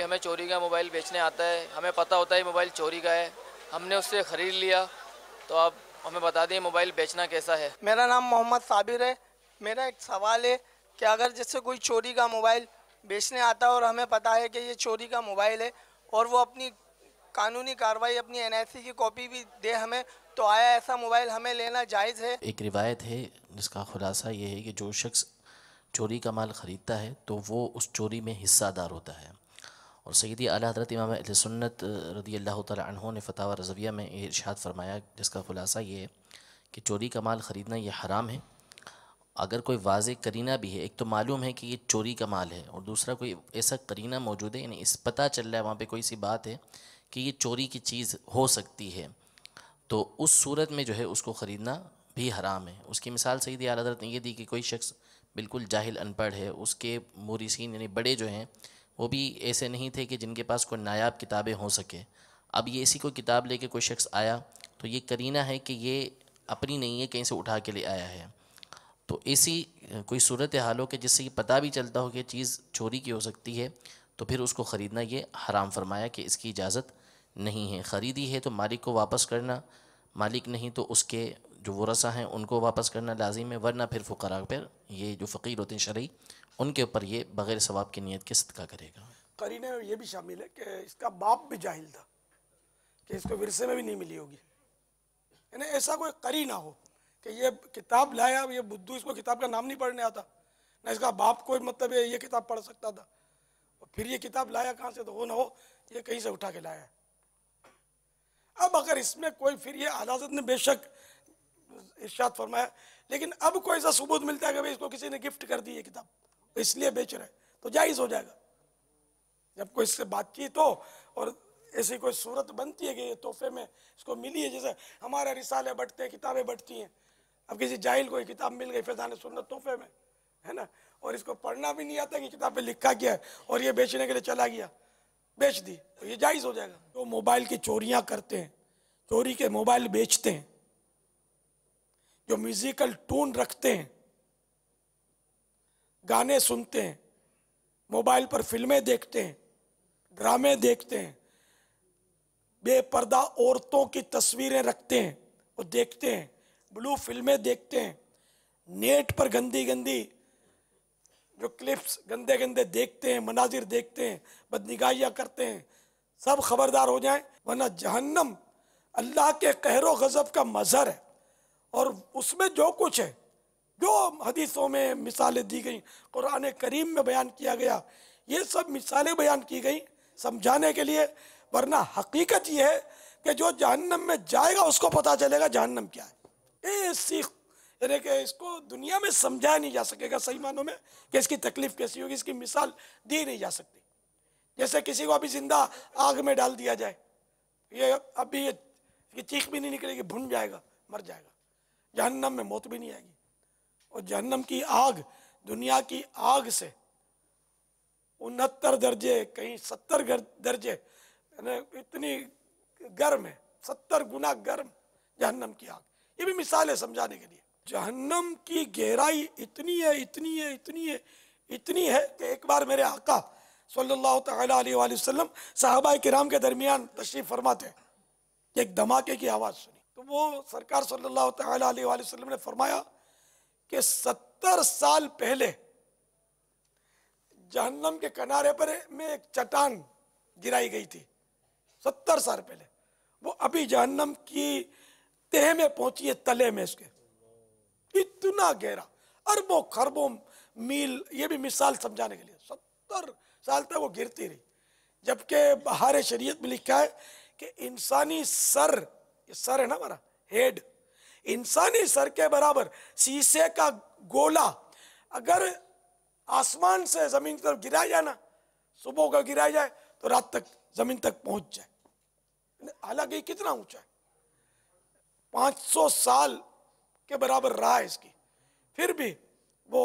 हमें चोरी का मोबाइल बेचने आता है, हमें पता होता है मोबाइल चोरी का है, हमने उससे ख़रीद लिया, तो आप हमें बता दें मोबाइल बेचना कैसा है। मेरा नाम मोहम्मद साबिर है। मेरा एक सवाल है कि अगर जैसे कोई चोरी का मोबाइल बेचने आता है और हमें पता है कि ये चोरी का मोबाइल है और वो अपनी कानूनी कार्रवाई अपनी एनआईसी की कॉपी भी दे हमें, तो आया ऐसा मोबाइल हमें लेना जायज़ है? एक रिवायत है जिसका ख़ुलासा ये है कि जो शख्स चोरी का माल ख़रीदता है तो वो उस चोरी में हिस्सादार होता है। और सैयदी आला हज़रत इमाम अहले सुन्नत रज़ी अल्लाह तआला अन्हु ने फ़तावा रज़विया में ये इरशाद फरमाया, जिसका ख़ुलासा ये है कि चोरी का माल ख़रीदना ये हराम है अगर कोई वाज़ेह करीना भी है। एक तो मालूम है कि ये चोरी का माल है, और दूसरा कोई ऐसा करीना मौजूद है, यानी इस पता चल रहा है वहाँ पे कोई सी बात है कि ये चोरी की चीज़ हो सकती है, तो उस सूरत में जो है उसको ख़रीदना भी हराम है। उसकी मिसाल सैयदी आला हज़रत ने ये दी कि कोई शख्स बिल्कुल जाहिल अनपढ़ है, उसके मोरिसीन यानी बड़े जो हैं वो भी ऐसे नहीं थे कि जिनके पास कोई नायाब किताबें हो सके। अब ये ऐसी कोई किताब लेके कोई शख्स आया तो ये करीना है कि ये अपनी नहीं है, कहीं से उठा के ले आया है। तो ऐसी कोई सूरत हाल हो कि जिससे ये पता भी चलता हो कि चीज़ चोरी की हो सकती है, तो फिर उसको ख़रीदना ये हराम फरमाया कि इसकी इजाज़त नहीं है। ख़रीदी है तो मालिक को वापस करना, मालिक नहीं तो उसके जो वरसा हैं उनको वापस करना लाजिम है, वरना फिर फ़ुक़रा पर ये जो फ़कीर होते हैं शरई उनके ऊपर ये बग़ैर सवाब की नीयत के सदका करेगा। करीने में ये भी शामिल है कि इसका बाप भी जाहिल था कि इसको विरसे में भी नहीं मिली होगी, यानी ऐसा कोई करीना हो कि ये किताब लाया, ये बुद्धू इसको किताब का नाम नहीं पढ़ने आता, ना इसका बाप कोई मतलब ये किताब पढ़ सकता था, और फिर ये किताब लाया कहाँ से, तो हो ना हो ये कहीं से उठा के लाया है। अब अगर इसमें कोई, फिर ये आला हज़रत ने बेशक इरशाद फरमाया, लेकिन अब कोई ऐसा सबूत मिलता है कि भाई इसको किसी ने गिफ्ट कर दी है किताब, तो इसलिए बेच रहे, तो जायज़ हो जाएगा। जब कोई इससे बातचीत हो और ऐसी कोई सूरत बनती है कि ये तोहफे में इसको मिली है, जैसे हमारे रिसाले बढ़ते हैं, किताबें बढ़ती हैं, अब किसी जाहिल को किताब मिल गई फैज़ान सुन्नत तोहफे में, है ना, और इसको पढ़ना भी नहीं आता कि किताब पे लिखा क्या है, और ये बेचने के लिए चला गया, बेच दी, तो ये जायज़ हो जाएगा। तो मोबाइल की चोरियां करते हैं, चोरी के मोबाइल बेचते हैं, जो म्यूजिकल टून रखते हैं, गाने सुनते हैं, मोबाइल पर फिल्में देखते हैं, ड्रामे देखते हैं, बेपर्दा औरतों की तस्वीरें रखते हैं और देखते हैं, ब्लू फिल्में देखते हैं, नेट पर गंदी गंदी जो क्लिप्स गंदे गंदे देखते हैं, मनाजिर देखते हैं, बदनिगाहियाँ करते हैं, सब खबरदार हो जाएं, वरना जहन्नम अल्लाह के कहरो गज़ब का मज़हर है। और उसमें जो कुछ है, जो हदीसों में मिसालें दी गई, कुरान करीम में बयान किया गया, ये सब मिसालें बयान की गई समझाने के लिए, वरना हकीकत ये है कि जो जहन्नम में जाएगा उसको पता चलेगा जहन्नम क्या है। ऐसी यानी कि इसको दुनिया में समझाया नहीं जा सकेगा सही मानों में कि इसकी तकलीफ कैसी होगी, इसकी मिसाल दी नहीं जा सकती। जैसे किसी को अभी जिंदा आग में डाल दिया जाए, ये अभी ये चीख भी नहीं निकलेगी, भुन जाएगा, मर जाएगा। जहन्नम में मौत भी नहीं आएगी, और जहन्नम की आग दुनिया की आग से 69 दर्जे, कहीं 70 दर्जे, इतनी गर्म है, 70 गुना गर्म जहन्नम की आग। ये भी मिसाल है समझाने के लिए। जहन्नम की गहराई इतनी है, इतनी है, इतनी है, इतनी है कि एक बार मेरे आका सल्लल्लाहु तआला अलैहि वसल्लम सहाबा किराम के दरमियान तशरीफ फरमाते हैं, एक धमाके की आवाज़ सुनी, तो वो सरकार सल्लल्लाहु तआला अलैहि वसल्लम ने फरमाया कि 70 साल पहले जहन्नम के किनारे पर में एक चट्टान गिराई गई थी। 70 साल पहले, वो अभी जहन्नम की तह में पहुंची है, तले में इसके, इतना गहरा, अरबों खरबों मील। ये भी मिसाल समझाने के लिए, 70 साल तक वो गिरती रही, जबकि बहार शरीयत में लिखा है कि इंसानी सर, ये सर है ना हमारा हेड, इंसानी सर के बराबर शीशे का गोला अगर आसमान से जमीन की तरफ गिराया जाए ना, सुबह का गिराया जाए तो रात तक जमीन तक पहुंच जाए। हालांकि कितना ऊंचा है, 500 साल के बराबर रहा है इसकी, फिर भी वो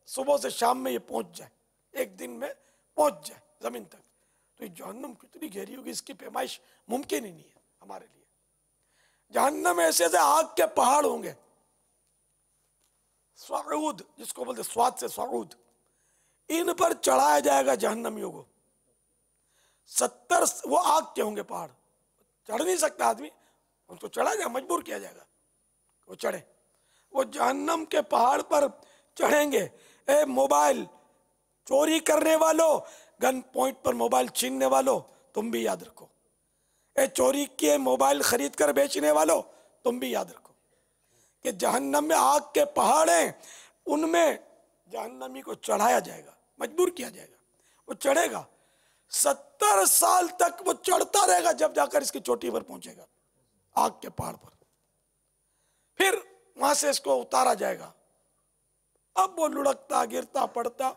सुबह से शाम में ये पहुंच जाए, एक दिन में पहुंच जाए जमीन तक, तो ये जहन्नम कितनी गहरी होगी, इसकी पैमाइश मुमकिन ही नहीं है हमारे लिए। जहन्नम ऐसे ऐसे आग के पहाड़ होंगे, स्वाऊद जिसको बोलते, स्वाद से स्वाऊद, इन पर चढ़ाया जाएगा जहन्नमियों को, 70 वो आग के होंगे पहाड़, चढ़ नहीं सकता आदमी, उनको चढ़ा जाए, मजबूर किया जाएगा वो चढ़े। वो जहन्नम के पहाड़ पर चढ़ेंगे। ए मोबाइल चोरी करने वालों, गन पॉइंट पर मोबाइल छीनने वालों, तुम भी याद रखो। ए चोरी के मोबाइल खरीद कर बेचने वालों, तुम भी याद रखो कि जहन्नम में आग के पहाड़ हैं, उनमें जहन्नमी को चढ़ाया जाएगा, मजबूर किया जाएगा, वो चढ़ेगा। 70 साल तक वो चढ़ता रहेगा, जब जाकर इसकी चोटी पर पहुंचेगा, आग के पहाड़ पर। फिर वहां से इसको उतारा जाएगा। अब वो लुढ़कता गिरता पड़ता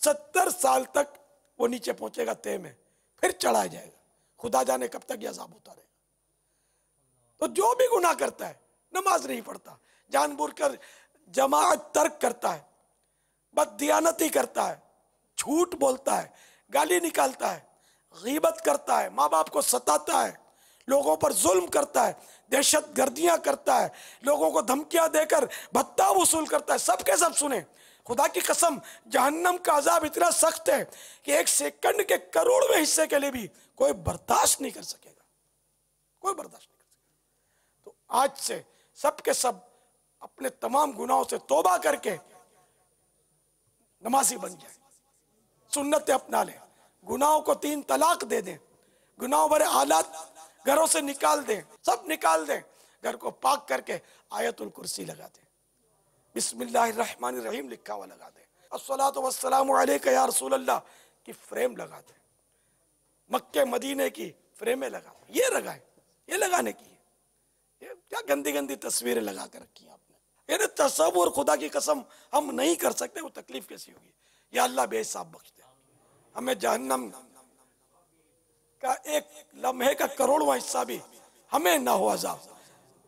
70 साल तक वो नीचे पहुंचेगा तय में, फिर चढ़ाया जाएगा। खुदा जाने कब तक ये अज़ाब होता रहेगा। तो जो भी गुनाह करता है, नमाज नहीं पढ़ता, जानबूझकर जमाअत तर्क करता है, बददियानती करता है, झूठ बोलता है, गाली निकालता है, गीबत करता है, माँ बाप को सताता है, लोगों पर जुल्म करता है, दहशत गर्दियां करता है, लोगों को धमकियां देकर भत्ता वसूल करता है, सब के सब सुने, खुदा की कसम जहन्नम का अजाब इतना सख्त है कि 1 सेकंड के करोड़वें हिस्से के लिए भी कोई बर्दाश्त नहीं कर सकेगा, कोई बर्दाश्त नहीं कर सकेगा। तो आज से सब के सब अपने तमाम गुनाहों से तौबा करके नमाजी बन जाए, सुन्नतें अपना लें, गुनाहों को 3 तलाक दे दें, गुनाहों भरे हालात घरों से निकाल दें, सब निकाल दें, घर को पाक करके आयतुल कुर्सी लगा दें, बिस्मिल्लाहिर्रहमानिर्रहीम लिखा हुआ लगा दें, अस्सलातु वस्सलामु अलैका या रसूल अल्लाह की फ्रेम लगा दें, मक्के मदीने की फ्रेमें लगा दें। ये लगाए, ये लगाने की, ये क्या गंदी गंदी तस्वीरें लगा कर रखी आपने। ये तसव्वुर खुदा की कसम हम नहीं कर सकते, वो तकलीफ कैसी होगी। या अल्लाह बेहिसाब बख्श दे हमें, जहन्नम का 1 लम्हे का करोड़वां हिस्सा भी हमें ना हो अज़ाब,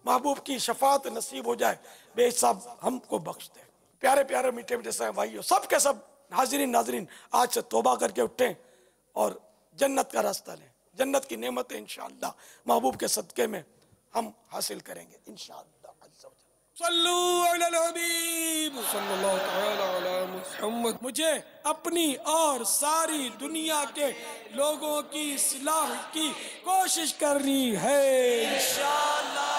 महबूब की शफात नसीब हो जाए, बेहिसाब हमको बख्श दे। प्यारे प्यारे मीठे मीठे साहब भाइयों, सब के सब हाजिरीन नाजरीन, आज से तौबा करके उठें और जन्नत का रास्ता लें। जन्नत की नेमतें इंशाअल्लाह महबूब के सदक़े में हम हासिल करेंगे इंशाअल्लाह। सल्लू अलल हबीब सल्लल्लाहु तआला अला मुहम्मद। मुझे अपनी और सारी दुनिया के लोगों की इस्लाह की कोशिश करनी है इंशाअल्लाह।